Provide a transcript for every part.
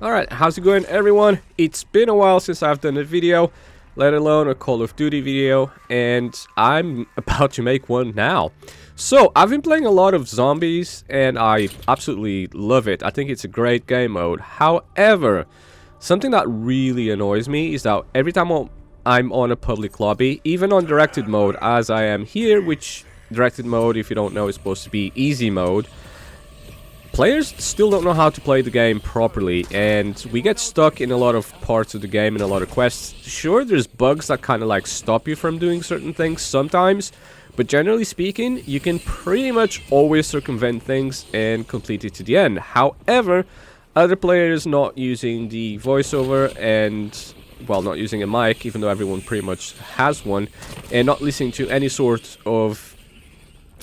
Alright, how's it going everyone? It's been a while since I've done a video, let alone a Call of Duty video, and I'm about to make one now. So, I've been playing a lot of zombies, and I absolutely love it. I think it's a great game mode. However, something that really annoys me is that every time I'm on a public lobby, even on directed mode, as I am here, which directed mode, if you don't know, is supposed to be easy mode, players still don't know how to play the game properly, and we get stuck in a lot of parts of the game and a lot of quests. Sure, there's bugs that kind of like stop you from doing certain things sometimes, but generally speaking, you can pretty much always circumvent things and complete it to the end. However, other players not using the voiceover and, well, not using a mic, even though everyone pretty much has one, and not listening to any sort of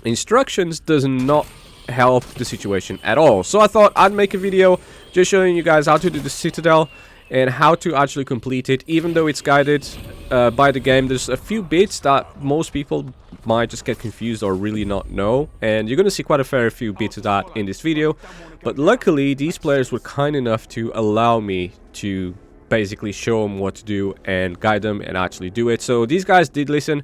instructions does not help the situation at all. So I thought I'd make a video just showing you guys how to do the Citadel and how to actually complete it. Even though it's guided by the game, there's a few bits that most people might just get confused or really not know, and you're gonna see quite a fair few bits of that in this video. But luckily these players were kind enough to allow me to basically show them what to do and guide them and actually do it. So these guys did listen.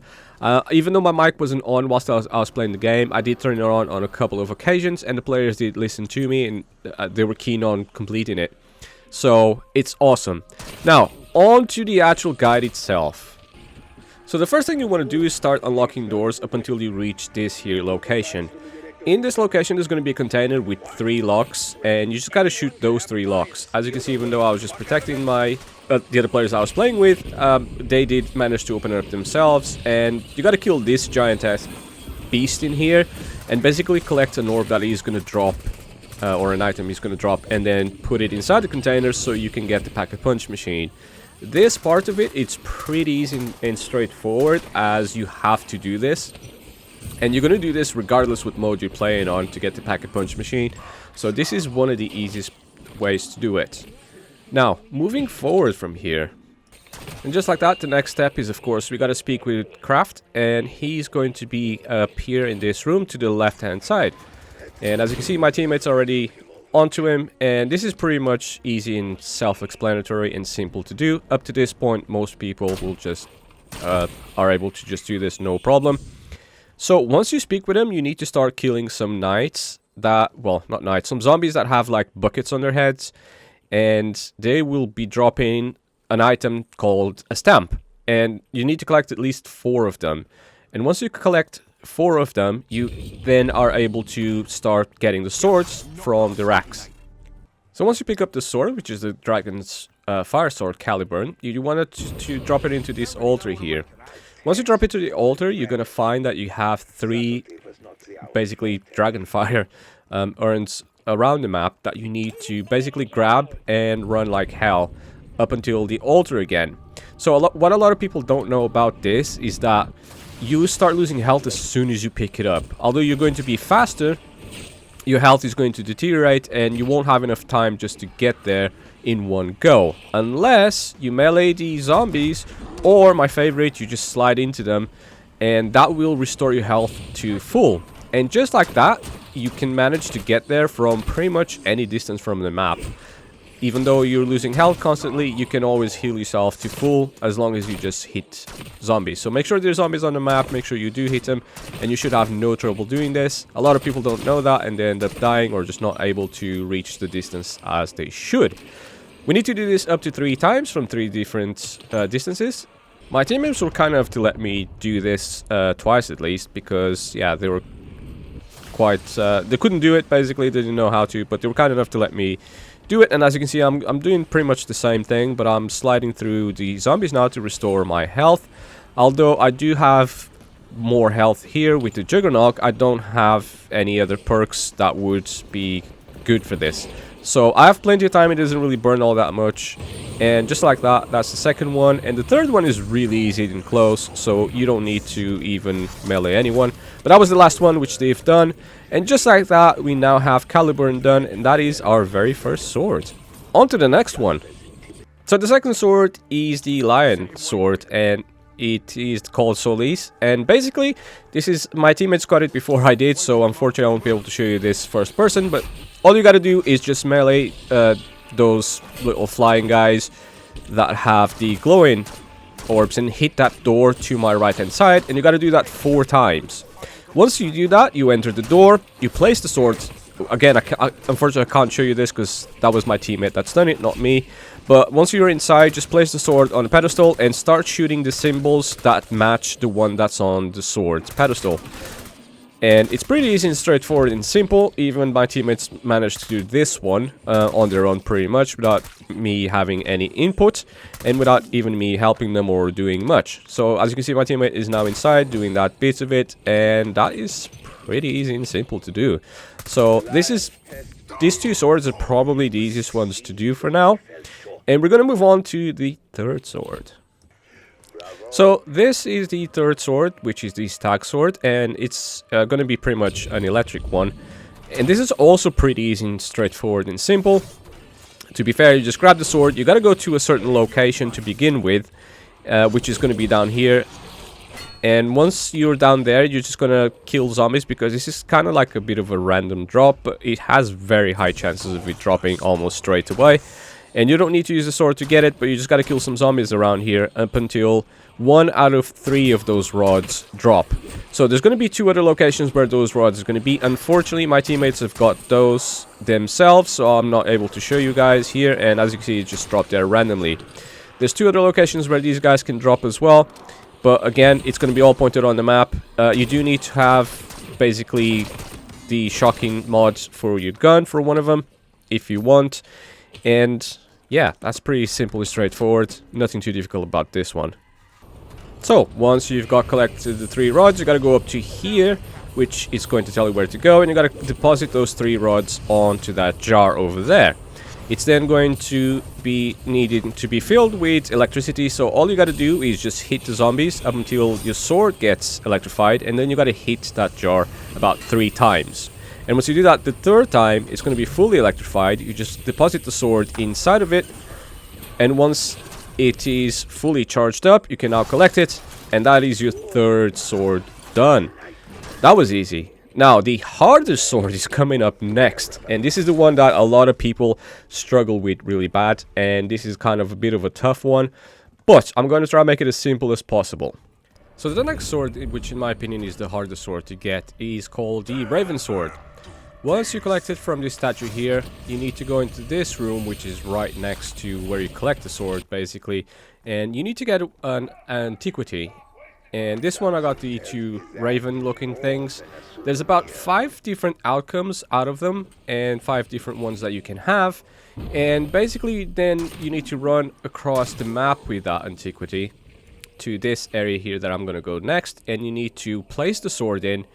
Even though my mic wasn't on whilst I was playing the game, I did turn it on a couple of occasions, and the players did listen to me, and they were keen on completing it. So it's awesome. Now, on to the actual guide itself. So the first thing you want to do is start unlocking doors up until you reach this here location. In this location, there's going to be a container with 3 locks, and you just gotta shoot those 3 locks. As you can see, even though I was just protecting my the other players I was playing with, they did manage to open it up themselves, and you gotta kill this giant-ass beast in here, and basically collect an orb that he's gonna drop, or an item he's gonna drop, and then put it inside the container so you can get the pack-a-punch machine. This part of it, it's pretty easy and straightforward, as you have to do this. And you're going to do this regardless what mode you're playing on to get the pack-a-punch machine. So this is one of the easiest ways to do it. Now, moving forward from here. And just like that, the next step is, of course, we got to speak with Krafft. And he's going to be up here in this room to the left-hand side. And as you can see, my teammate's already onto him. And this is pretty much easy and self-explanatory and simple to do. Up to this point, most people will just are able to just do this no problem. So once you speak with them, you need to start killing some knights that, well, not knights, some zombies that have like buckets on their heads, and they will be dropping an item called a stamp, and you need to collect at least 4 of them. And once you collect 4 of them, you then are able to start getting the swords from the racks. So once you pick up the sword, which is the dragon's fire sword, Caliburn, you want it to drop it into this altar here. Once you drop it to the altar, you're going to find that you have 3 basically dragon fire urns around the map that you need to basically grab and run like hell up until the altar again. So what a lot of people don't know about this is that you start losing health as soon as you pick it up. Although you're going to be faster, your health is going to deteriorate and you won't have enough time just to get there in one go, unless you melee the zombies, or my favorite, you just slide into them, and that will restore your health to full. And just like that, you can manage to get there from pretty much any distance from the map. Even though you're losing health constantly, you can always heal yourself to full as long as you just hit zombies. So make sure there's zombies on the map, make sure you do hit them, and you should have no trouble doing this. A lot of people don't know that, and they end up dying or just not able to reach the distance as they should. We need to do this up to 3 times from 3 different distances. My teammates were kind enough to let me do this twice at least, because yeah, they were quite they couldn't do it, basically they didn't know how to, but they were kind enough to let me do it. And as you can see, I'm doing pretty much the same thing, but I'm sliding through the zombies now to restore my health. Although I do have more health here with the Juggernaut, I don't have any other perks that would be good for this. So I have plenty of time, it doesn't really burn all that much. And just like that, that's the second one. And the third one is really easy and close, so you don't need to even melee anyone. But that was the last one, which they've done. And just like that, we now have Caliburn done, and that is our very first sword. On to the next one. So the second sword is the lion sword, and it is called Solis. And basically, this is, my teammates got it before I did, so unfortunately I won't be able to show you this first person, but all you gotta do is just melee those little flying guys that have the glowing orbs and hit that door to my right hand side, and you gotta do that 4 times. Once you do that, you enter the door, you place the sword. Again, unfortunately I can't show you this because that was my teammate that's done it, not me. But once you're inside, just place the sword on the pedestal and start shooting the symbols that match the one that's on the sword's pedestal. And it's pretty easy and straightforward and simple. Even my teammates managed to do this one on their own pretty much without me having any input and without even me helping them or doing much. So as you can see, my teammate is now inside doing that bit of it, and that is pretty easy and simple to do. So these 2 swords are probably the easiest ones to do for now. And we're going to move on to the 3rd sword. So this is the 3rd sword, which is the stag sword, and it's going to be pretty much an electric one. And this is also pretty easy and straightforward and simple. To be fair, you just grab the sword, you got to go to a certain location to begin with, which is going to be down here. And once you're down there, you're just going to kill zombies, because this is kind of like a bit of a random drop, but it has very high chances of it dropping almost straight away. And you don't need to use the sword to get it, but you just got to kill some zombies around here up until 1 out of 3 of those rods drop. So there's going to be 2 other locations where those rods are going to be. Unfortunately, my teammates have got those themselves, so I'm not able to show you guys here. And as you can see, it just dropped there randomly. There's 2 other locations where these guys can drop as well. But again, it's going to be all pointed on the map. You do need to have basically the shocking mods for your gun for one of them, if you want. And yeah, that's pretty simple and straightforward. Nothing too difficult about this one. So once you've got collected the 3 rods, you got to go up to here, which is going to tell you where to go, and you got to deposit those 3 rods onto that jar over there. It's then going to be needed to be filled with electricity, so all you got to do is just hit the zombies up until your sword gets electrified, and then you got to hit that jar about 3 times. And once you do that the 3rd time, it's going to be fully electrified. You just deposit the sword inside of it, and once it is fully charged up, you can now collect it, and that is your 3rd sword done. That was easy. Now, the hardest sword is coming up next, and this is the one that a lot of people struggle with really bad, and this is kind of a bit of a tough one, but I'm going to try to make it as simple as possible. So the next sword, which in my opinion is the hardest sword to get, is called the Raven Sword. Once you collect it from this statue here, you need to go into this room, which is right next to where you collect the sword, basically, and you need to get an antiquity. And this one I got the 2 raven looking things. There's about 5 different outcomes out of them, and 5 different ones that you can have. And basically then you need to run across the map with that antiquity to this area here that I'm gonna go next, and you need to place the sword in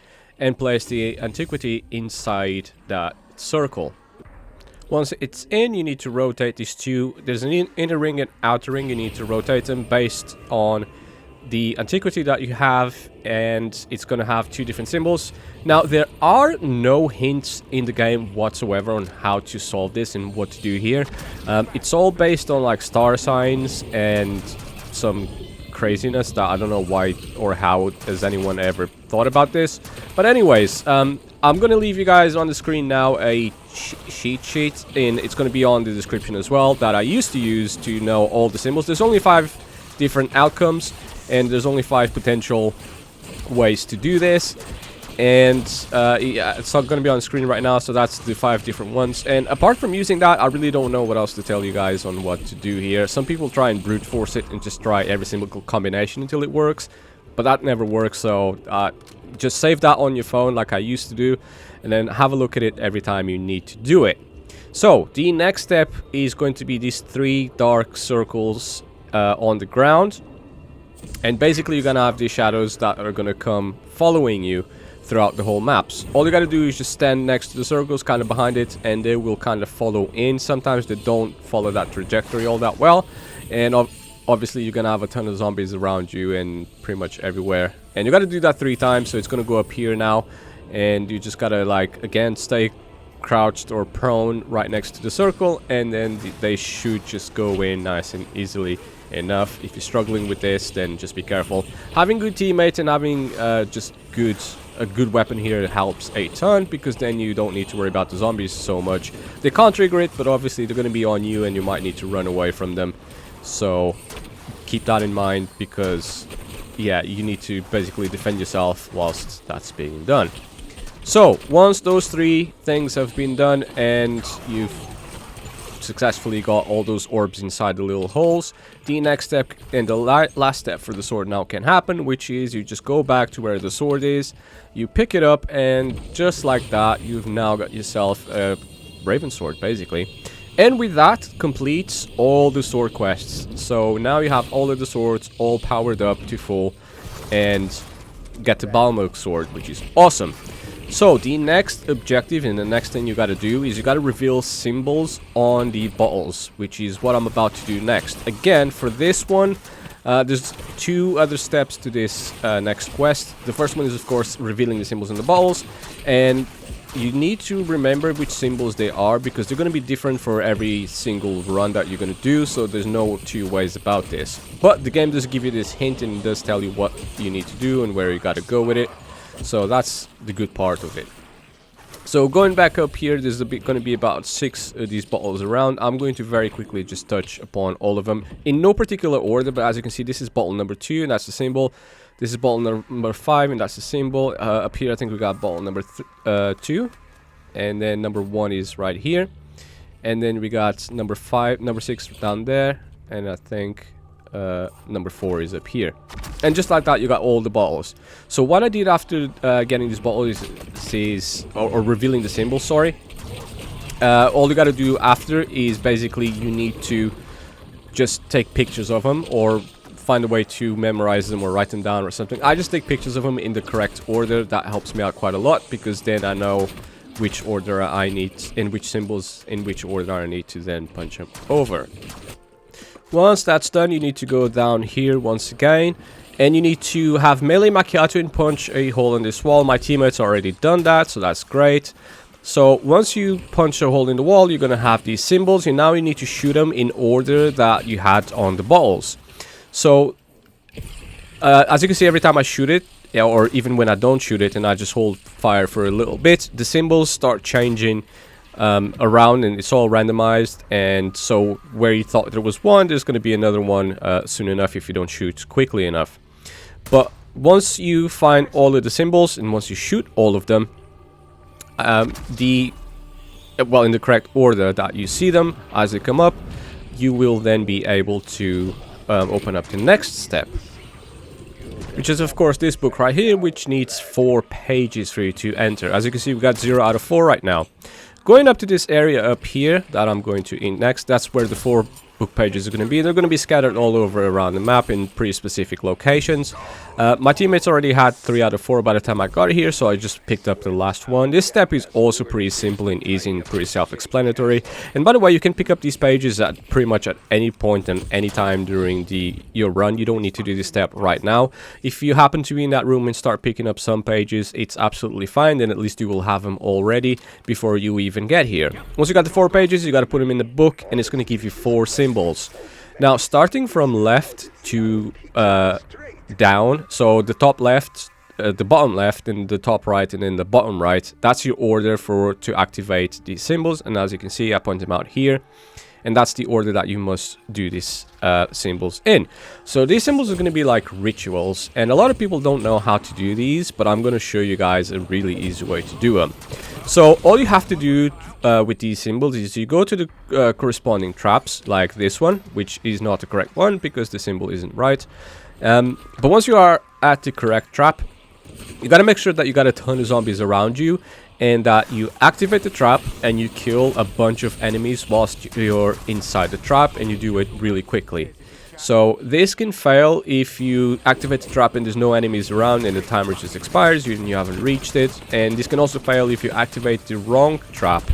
and place the antiquity inside that circle. Once it's in, you need to rotate these 2. There's an inner ring and outer ring. You need to rotate them based on the antiquity that you have, and it's going to have 2 different symbols. Now, there are no hints in the game whatsoever on how to solve this and what to do here. It's all based on like star signs and some craziness that I don't know why or how has anyone ever thought about this. But anyways, I'm going to leave you guys on the screen now a cheat sheet, and it's going to be on the description as well, that I used to use to know all the symbols. There's only 5 different outcomes, and there's only 5 potential ways to do this. And yeah, it's not going to be on the screen right now, so that's the 5 different ones. And apart from using that, I really don't know what else to tell you guys on what to do here. Some people try and brute force it and just try every single combination until it works, but that never works. So just save that on your phone like I used to do, and then have a look at it every time you need to do it. So the next step is going to be these 3 dark circles on the ground. And basically you're gonna have these shadows that are gonna come following you throughout the whole maps. All you gotta do is just stand next to the circles, kind of behind it, and they will kind of follow in. Sometimes they don't follow that trajectory all that well, and obviously you're gonna have a ton of zombies around you and pretty much everywhere. And you gotta do that 3 times, so it's gonna go up here now, and you just gotta, like, again, stay crouched or prone right next to the circle, and then they should just go in nice and easily enough. If you're struggling with this, then just be careful. Having good teammates and having just good a good weapon here helps a ton, because then you don't need to worry about the zombies so much. They can't trigger it, but obviously they're going to be on you and you might need to run away from them. So keep that in mind, because yeah, you need to basically defend yourself whilst that's being done. So once those 3 things have been done and you've successfully got all those orbs inside the little holes, the next step and the last step for the sword now can happen, which is you just go back to where the sword is, you pick it up, and just like that, you've now got yourself a raven sword, basically. And with that completes all the sword quests. So now you have all of the swords all powered up to full and get the Blamung sword, which is awesome. So the next objective and the next thing you gotta do is you gotta reveal symbols on the bottles, which is what I'm about to do next. Again, for this one, there's 2 other steps to this next quest. The first one is, of course, revealing the symbols in the bottles, and you need to remember which symbols they are, because they're going to be different for every single run that you're going to do, so there's no 2 ways about this. But the game does give you this hint and does tell you what you need to do and where you got to go with it. So that's the good part of it. So going back up here, there's going to be about 6 of these bottles around. I'm going to very quickly just touch upon all of them in no particular order, but as you can see, this is bottle number 2 and that's the symbol. This is bottle number 5 and that's the symbol. Up here I think we got bottle number 2, and then number 1 is right here, and then we got number 6 down there, and I think number 4 is up here. And just like that, you got all the bottles. So what I did after getting this bottle is or revealing the symbol, sorry, all you got to do after is basically you need to just take pictures of them, or find a way to memorize them or write them down or something. I just take pictures of them in the correct order. That helps me out quite a lot, because then I know which order I need, in which symbols in which order I need to then punch them over. Once that's done, you need to go down here once again, and you need to have melee macchiato and punch a hole in this wall. My teammate's already done that, so that's great. So once you punch a hole in the wall, you're gonna have these symbols, and now you need to shoot them in order that you had on the bottles. So as you can see, every time I shoot it, or even when I don't shoot it and I just hold fire for a little bit, the symbols start changing around, and it's all randomized. And so where you thought there was one, there's going to be another one soon enough if you don't shoot quickly enough. But once you find all of the symbols and once you shoot all of them, in the correct order that you see them as they come up, you will then be able to open up the next step, which is of course this book right here, which needs 4 pages for you to enter. As you can see, we got 0 out of 4 right now. Going up to this area up here that I'm going to ink next, that's where the 4 book pages are going to be. They're going to be scattered all over around the map in pretty specific locations. My teammates already had 3 out of 4 by the time I got here, so I just picked up the last one. This step is also pretty simple and easy and pretty self-explanatory. And by the way, you can pick up these pages at pretty much at any point and any time during your run. You don't need to do this step right now. If you happen to be in that room and start picking up some pages, it's absolutely fine. Then at least you will have them already before you even get here. Once you got the 4 pages, you got to put them in the book, and it's going to give you 4 symbols. Now, starting from left to down, so the top left, the bottom left, and the top right, and then the bottom right, that's your order to activate these symbols. And as you can see, I point them out here, and that's the order that you must do these symbols in. So these symbols are going to be like rituals, and a lot of people don't know how to do these, but I'm going to show you guys a really easy way to do them. So all you have to do with these symbols is you go to the corresponding traps, like this one, which is not the correct one because the symbol isn't right. But once you are at the correct trap, you got to make sure that you got a ton of zombies around you, and that you activate the trap and you kill a bunch of enemies whilst you're inside the trap, and you do it really quickly. So this can fail if you activate the trap and there's no enemies around and the timer just expires and you haven't reached it. And this can also fail if you activate the wrong trap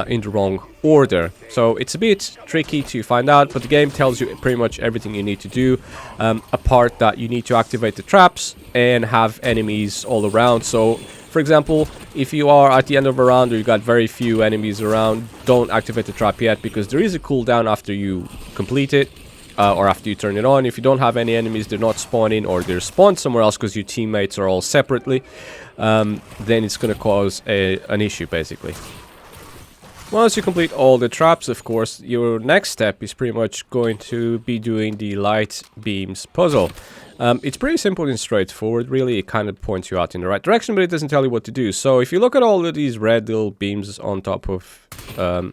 in the wrong order. So it's a bit tricky to find out, but the game tells you pretty much everything you need to do, apart that you need to activate the traps and have enemies all around. So for example, if you are at the end of a round or you got very few enemies around, don't activate the trap yet, because there is a cooldown after you complete it. or after you turn it on. If you don't have any enemies, they're not spawning, or they're spawned somewhere else because your teammates are all separately, then it's going to cause an issue, basically. Once you complete all the traps, of course, your next step is pretty much going to be doing the light beams puzzle. It's pretty simple and straightforward, really. It kind of points you out in the right direction, but it doesn't tell you what to do. So if you look at all of these red little beams on top of the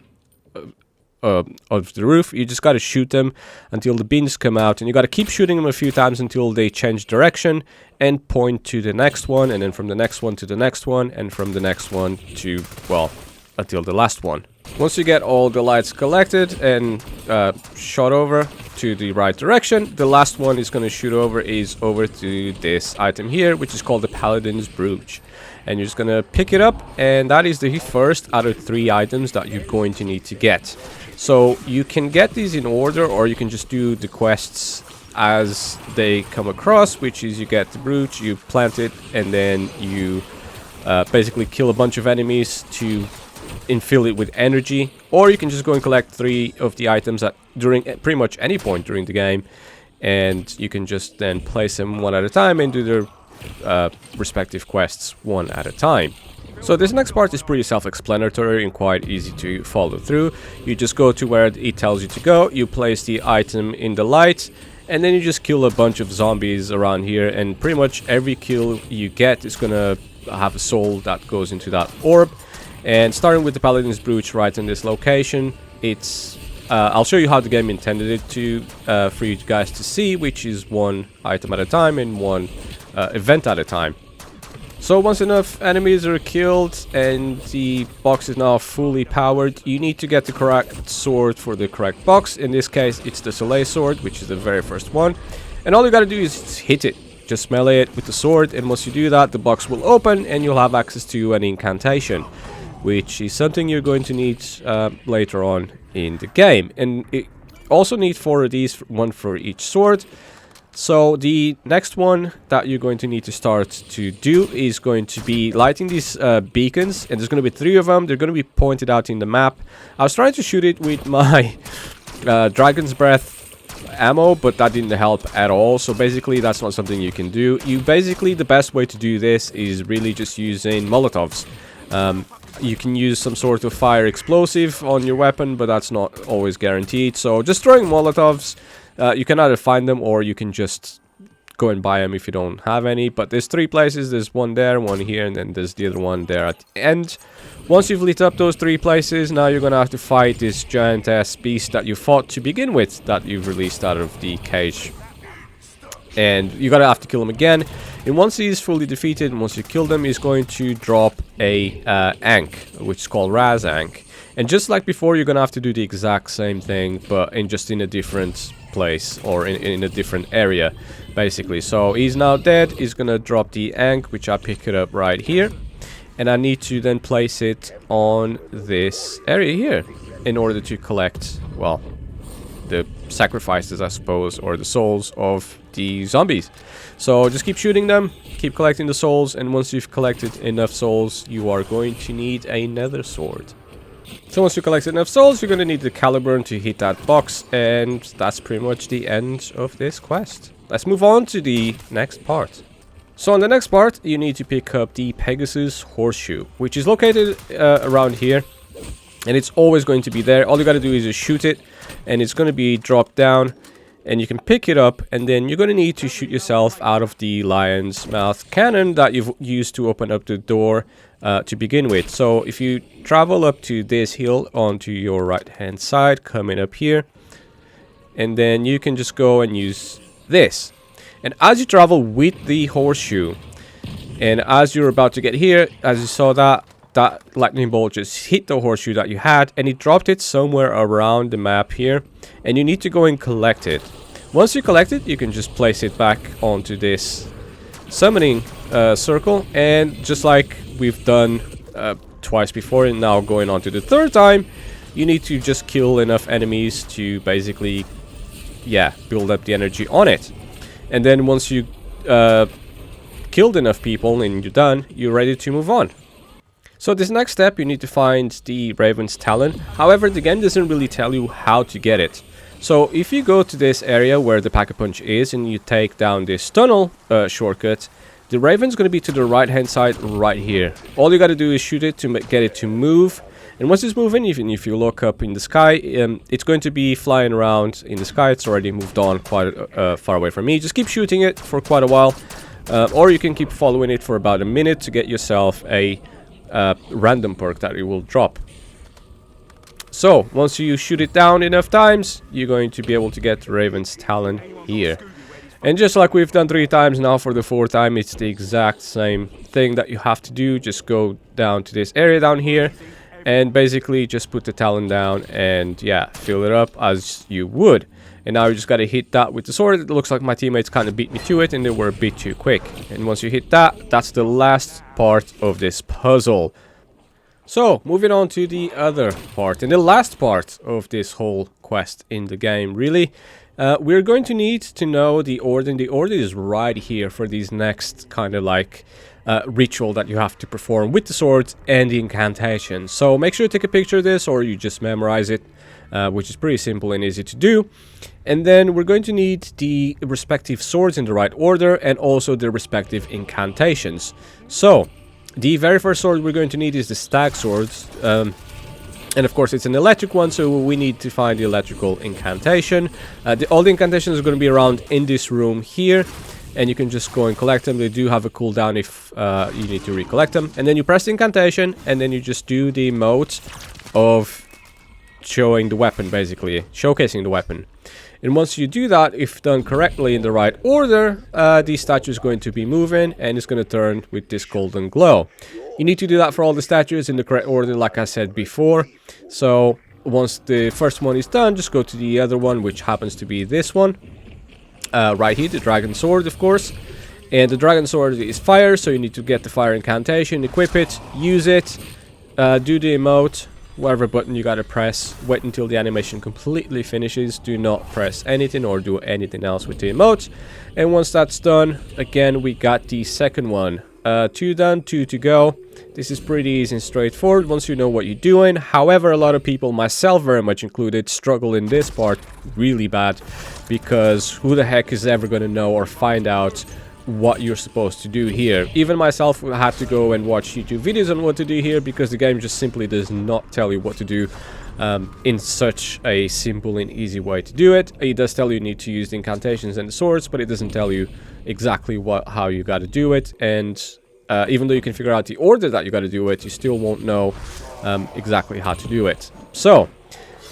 roof, you just got to shoot them until the beams come out, and you got to keep shooting them a few times until they change direction and point to the next one, and then from the next one to the next one, and from the next one to, well, until the last one. Once you get all the lights collected and shot over to the right direction, the last one is going to shoot over to this item here, which is called the Paladins Brooch. And you're just going to pick it up, and that is the first out of 3 items that you're going to need to get. So you can get these in order, or you can just do the quests as they come across, which is you get the brooch, you plant it, and then you basically kill a bunch of enemies to infill it with energy. Or you can just go and collect 3 of the items at during pretty much any point during the game, and you can just then place them one at a time and do their respective quests one at a time. So this next part is pretty self-explanatory and quite easy to follow through. You just go to where it tells you to go, you place the item in the light, and then you just kill a bunch of zombies around here, and pretty much every kill you get is gonna have a soul that goes into that orb. And starting with the Paladins Brooch right in this location, it's I'll show you how the game intended it to for you guys to see, which is 1 item at a time and 1 event at a time. So once enough enemies are killed and the box is now fully powered, you need to get the correct sword for the correct box. In this case, it's the Solis sword, which is the very first one. And all you gotta do is hit it. Just melee it with the sword, and once you do that, the box will open and you'll have access to an incantation, which is something you're going to need later on in the game. And it also need 4 of these, 1 for each sword. So the next one that you're going to need to start to do is going to be lighting these beacons, and there's going to be 3 of them. They're going to be pointed out in the map. I was trying to shoot it with my Dragon's Breath ammo, but that didn't help at all. So basically that's not something you can do. The best way to do this is really just using Molotovs. You can use some sort of fire explosive on your weapon, but that's not always guaranteed. So just throwing Molotovs, you can either find them or you can just go and buy them if you don't have any. But there's 3 places. There's one there, one here, and then there's the other one there at the end. Once you've lit up those 3 places, now you're gonna have to fight this giant ass beast that you fought to begin with, that you've released out of the cage. And you're gonna have to kill him again. And once he's fully defeated, and once you kill them, he's going to drop a Ankh, which is called Ankh. And just like before, you're gonna have to do the exact same thing, but in a different place, or in a different area, basically. So he's now dead. He's gonna drop the Ankh, which I pick it up right here, and I need to then place it on this area here in order to collect, well, the sacrifices, I suppose, or the souls of the zombies. So just keep shooting them, keep collecting the souls, and once you've collected enough souls, you are going to need another sword. So once you collect enough souls, you're going to need the Caliburn to hit that box, and that's pretty much the end of this quest. Let's move on to the next part. So on the next part, you need to pick up the Pegasus horseshoe, which is located around here, and it's always going to be there. All you got to do is just shoot it, and it's going to be dropped down, and you can pick it up, and then you're going to need to shoot yourself out of the lion's mouth cannon that you've used to open up the door to begin with. So if you travel up to this hill onto your right hand side, coming up here, and then you can just go and use this. And as you travel with the horseshoe, and as you're about to get here, as you saw that lightning bolt just hit the horseshoe that you had, and it dropped it somewhere around the map here, and you need to go and collect it. Once you collect it, you can just place it back onto this summoning circle, and just like we've done twice before, and now going on to the 3rd time, you need to just kill enough enemies to basically, yeah, build up the energy on it. And then once you killed enough people and you're done, you're ready to move on. So this next step, you need to find the Raven's Talon. However, the game doesn't really tell you how to get it. So if you go to this area where the Pack-a-Punch is and you take down this tunnel shortcut, the Raven's going to be to the right hand side right here. All you got to do is shoot it to get it to move. And once it's moving, even if you look up in the sky, it's going to be flying around in the sky. It's already moved on quite far away from me. Just keep shooting it for quite a while. Or you can keep following it for about a minute to get yourself a random perk that it will drop. So, once you shoot it down enough times, you're going to be able to get Raven's Talon here. And just like we've done 3 times now, for the 4th time, it's the exact same thing that you have to do. Just go down to this area down here. And basically just put the Talon down and yeah, fill it up as you would. And now you just gotta hit that with the sword. It looks like my teammates kind of beat me to it and they were a bit too quick. And once you hit that, that's the last part of this puzzle. So, moving on to the other part and the last part of this whole quest in the game, really. We're going to need to know the order, and the order is right here for these next kind of like ritual that you have to perform with the swords and the incantations. So make sure to take a picture of this or you just memorize it, which is pretty simple and easy to do. And then we're going to need the respective swords in the right order and also the respective incantations. So the very first sword we're going to need is the stag swords. And of course it's an electric one, so we need to find the electrical incantation. All the incantations are going to be around in this room here. And you can just go and collect them. They do have a cooldown if you need to recollect them. And then you press the incantation, and then you just do the emote of showing the weapon, basically. Showcasing the weapon. And once you do that, if done correctly in the right order, the statue is going to be moving, and it's going to turn with this golden glow. You need to do that for all the statues in the correct order, like I said before. So, once the first one is done, just go to the other one, which happens to be this one. Right here, the dragon sword, of course. And the dragon sword is fire, so you need to get the fire incantation, equip it, use it, do the emote, whatever button you gotta press, wait until the animation completely finishes, do not press anything or do anything else with the emote. And once that's done, again, we got the second one. 2 done, 2 to go. This is pretty easy and straightforward once you know what you're doing. However, a lot of people, myself very much included, struggle in this part really bad, because who the heck is ever going to know or find out what you're supposed to do here? Even myself had to go and watch YouTube videos on what to do here, because the game just simply does not tell you what to do in such a simple and easy way to do it. It does tell you need to use the incantations and the swords, but it doesn't tell you exactly how you got to do it. And even though you can figure out the order that you got to do it, you still won't know exactly how to do it. So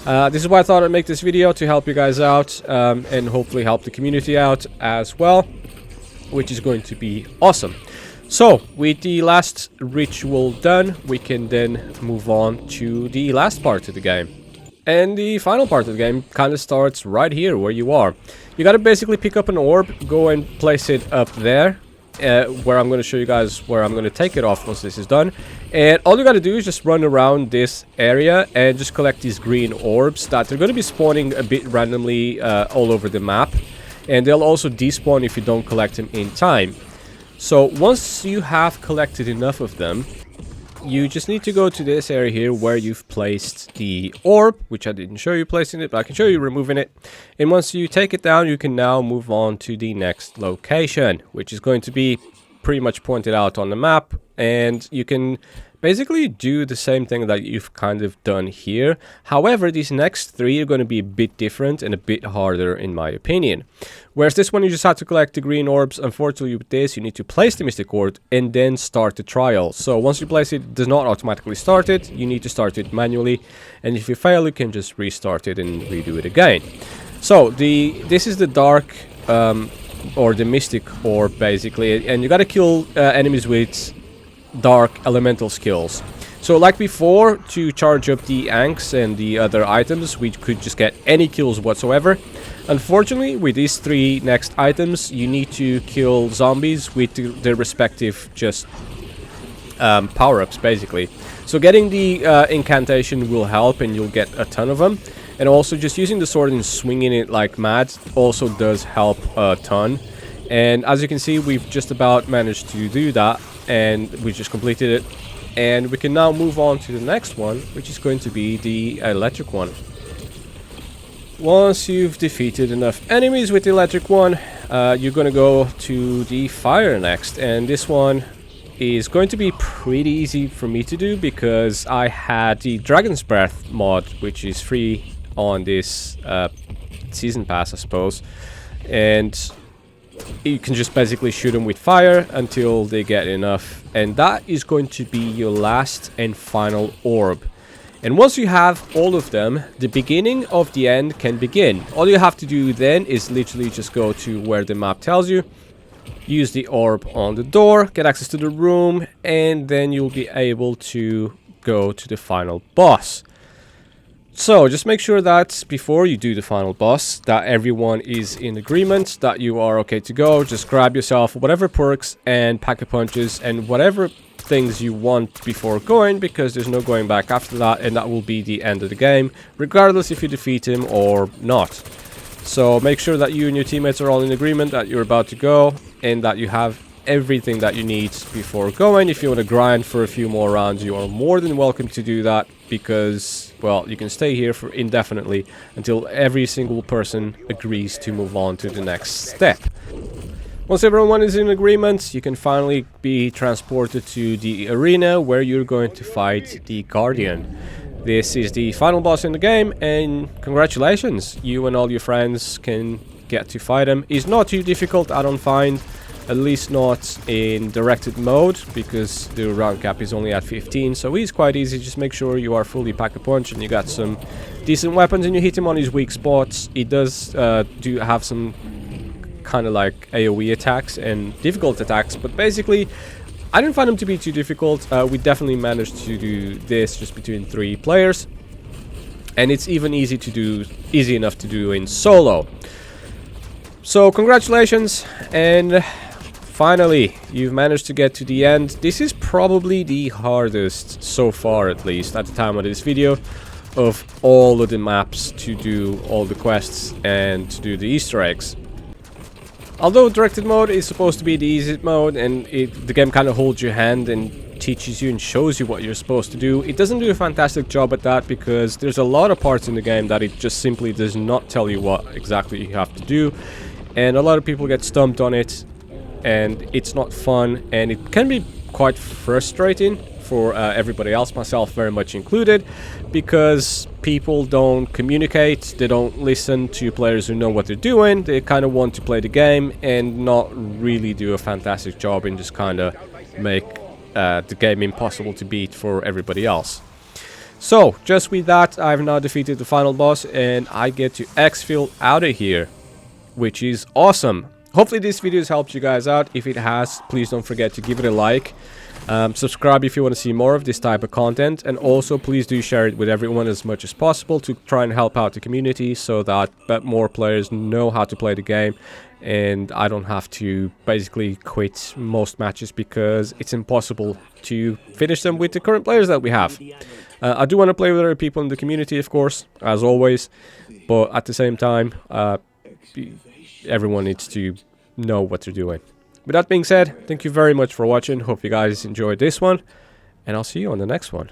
this is why I thought I'd make this video, to help you guys out and hopefully help the community out as well, which is going to be awesome. So, with the last ritual done, we can then move on to the last part of the game. And the final part of the game kind of starts right here, where you are. You gotta basically pick up an orb, go and place it up there, where I'm gonna show you guys where I'm gonna take it off once this is done. And all you gotta do is just run around this area and just collect these green orbs that are gonna be spawning a bit randomly all over the map. And they'll also despawn if you don't collect them in time. So once you have collected enough of them, you just need to go to this area here where you've placed the orb, which I didn't show you placing it, but I can show you removing it. And once you take it down, you can now move on to the next location, which is going to be pretty much pointed out on the map. And you can basically do the same thing that you've kind of done here. However, these next 3 are going to be a bit different and a bit harder in my opinion. Whereas this one you just have to collect the green orbs. Unfortunately with this you need to place the mystic orb and then start the trial. So once you place it, it does not automatically start it. You need to start it manually, and if you fail you can just restart it and redo it again. So this is the dark or the mystic orb basically, and you gotta kill enemies with dark elemental skills. So like before, to charge up the Ankhs and the other items, we could just get any kills whatsoever. Unfortunately, with these 3 next items, you need to kill zombies with their respective just power-ups basically. So getting the incantation will help, and you'll get a ton of them. And also just using the sword and swinging it like mad also does help a ton. And as you can see, we've just about managed to do that, and we just completed it. And we can now move on to the next one, which is going to be the electric one. Once you've defeated enough enemies with the electric one, you're going to go to the fire next. And this one is going to be pretty easy for me to do because I had the Dragon's Breath mod, which is free on this season pass, I suppose. And you can just basically shoot them with fire until they get enough. And that is going to be your last and final orb. And once you have all of them, the beginning of the end can begin. All you have to do then is literally just go to where the map tells you. Use the orb on the door, get access to the room, and then you'll be able to go to the final boss. So just make sure that before you do the final boss, that everyone is in agreement, that you are okay to go. Just grab yourself whatever perks and pack-a-punches and whatever things you want before going, because there's no going back after that, and that will be the end of the game, regardless if you defeat him or not. So make sure that you and your teammates are all in agreement that you're about to go, and that you have everything that you need before going. If you want to grind for a few more rounds, you are more than welcome to do that, because, well, you can stay here for indefinitely until every single person agrees to move on to the next step. Once everyone is in agreement, you can finally be transported to the arena where you're going to fight the Guardian. This is the final boss in the game, and congratulations, you and all your friends can get to fight him. He's not too difficult, I don't find, at least not in directed mode, because the round cap is only at 15, so he's quite easy. Just make sure you are fully pack-a-punch and you got some decent weapons and you hit him on his weak spots. He does do have some kind of like AoE attacks and difficult attacks, but basically I didn't find him to be too difficult. We definitely managed to do this just between 3 players, and it's even easy enough to do in solo. So congratulations, and finally you've managed to get to the end. This is probably the hardest so far, at least at the time of this video, of all of the maps to do all the quests and to do the Easter eggs. Although directed mode is supposed to be the easiest mode, and the game kind of holds your hand and teaches you and shows you what you're supposed to do, it doesn't do a fantastic job at that, because there's a lot of parts in the game that it just simply does not tell you what exactly you have to do, and a lot of people get stumped on it, and it's not fun, and it can be quite frustrating for everybody else, myself very much included, because people don't communicate, they don't listen to players who know what they're doing. They kind of want to play the game and not really do a fantastic job and just kind of make the game impossible to beat for everybody else. So just with that, I've now defeated the final boss and I get to exfil out of here, which is awesome. Hopefully this video has helped you guys out. If it has, please don't forget to give it a like. Subscribe if you want to see more of this type of content, and also please do share it with everyone as much as possible to try and help out the community, so that more players know how to play the game and I don't have to basically quit most matches because it's impossible to finish them with the current players that we have. I do want to play with other people in the community, of course, as always, but at the same time everyone needs to know what they're doing. With that being said, thank you very much for watching. Hope you guys enjoyed this one, and I'll see you on the next one.